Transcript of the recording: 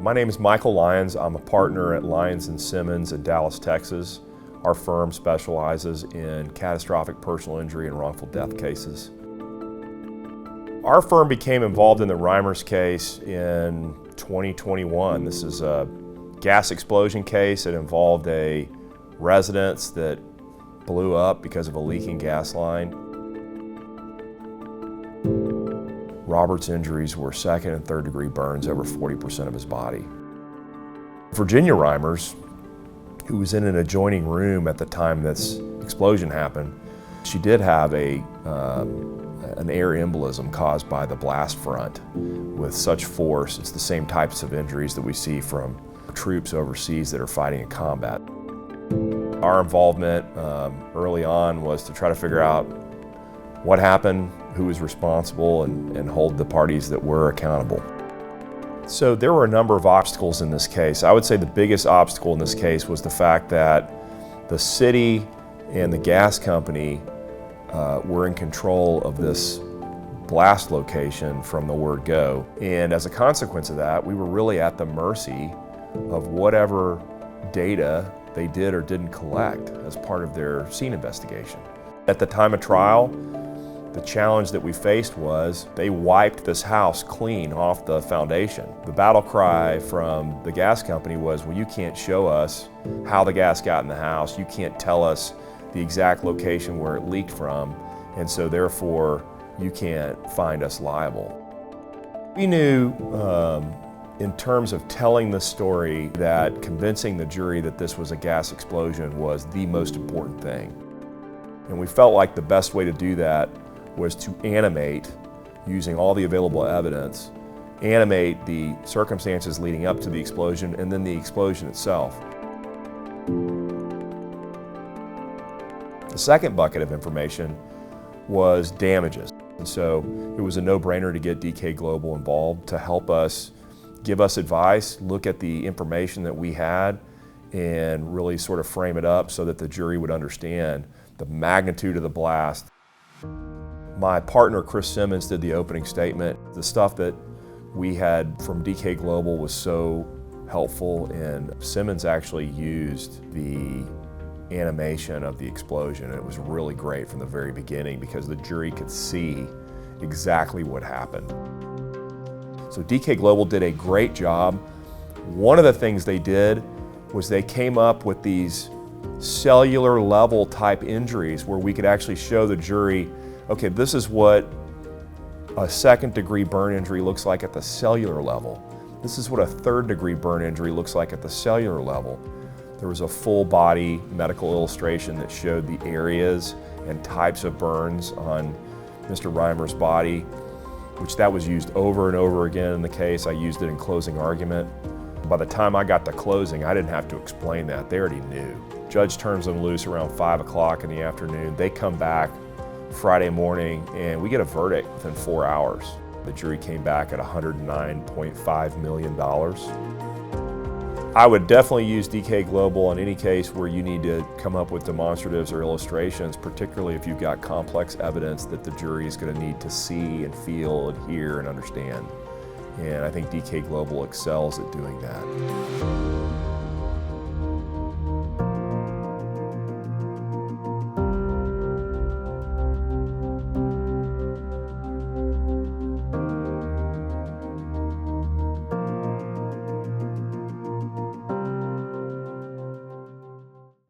My name is Michael Lyons. I'm a partner at Lyons & Simmons in Dallas, Texas. Our firm specializes in catastrophic personal injury and wrongful death cases. Our firm became involved in the Reimers case in 2021. This is a gas explosion case. It involved a residence that blew up because of a leaking gas line. Robert's injuries were second and third degree burns over 40% of his body. Virginia Reimers, who was in an adjoining room at the time this explosion happened, she did have an air embolism caused by the blast front with such force. It's the same types of injuries that we see from troops overseas that are fighting in combat. Our involvement early on was to try to figure out what happened, who was responsible, and hold the parties that were accountable. So there were a number of obstacles in this case. I would say the biggest obstacle in this case was the fact that the city and the gas company were in control of this blast location from the word go. And as a consequence of that, we were really at the mercy of whatever data they did or didn't collect as part of their scene investigation. At the time of trial, the challenge that we faced was they wiped this house clean off the foundation. The battle cry from the gas company was, well, you can't show us how the gas got in the house, you can't tell us the exact location where it leaked from, and so therefore you can't find us liable. We knew in terms of telling the story that convincing the jury that this was a gas explosion was the most important thing. And we felt like the best way to do that was to animate, using all the available evidence, animate the circumstances leading up to the explosion and then the explosion itself. The second bucket of information was damages. And so it was a no-brainer to get DK Global involved to help us, give us advice, look at the information that we had, and really sort of frame it up so that the jury would understand the magnitude of the blast. My partner, Chris Simmons, did the opening statement. The stuff that we had from DK Global was so helpful, and Simmons actually used the animation of the explosion. It was really great from the very beginning because the jury could see exactly what happened. So DK Global did a great job. One of the things they did was they came up with these cellular level type injuries where we could actually show the jury, okay, this is what a second degree burn injury looks like at the cellular level. This is what a third degree burn injury looks like at the cellular level. There was a full body medical illustration that showed the areas and types of burns on Mr. Reimers' body, which that was used over and over again in the case. I used it in closing argument. By the time I got to closing, I didn't have to explain that. They already knew. Judge turns them loose around 5 o'clock in the afternoon. They come back Friday morning and we get a verdict within 4 hours. The jury came back at $109.5 million. I would definitely use DK Global in any case where you need to come up with demonstratives or illustrations, particularly if you've got complex evidence that the jury is going to need to see and feel and hear and understand. And I think DK Global excels at doing that.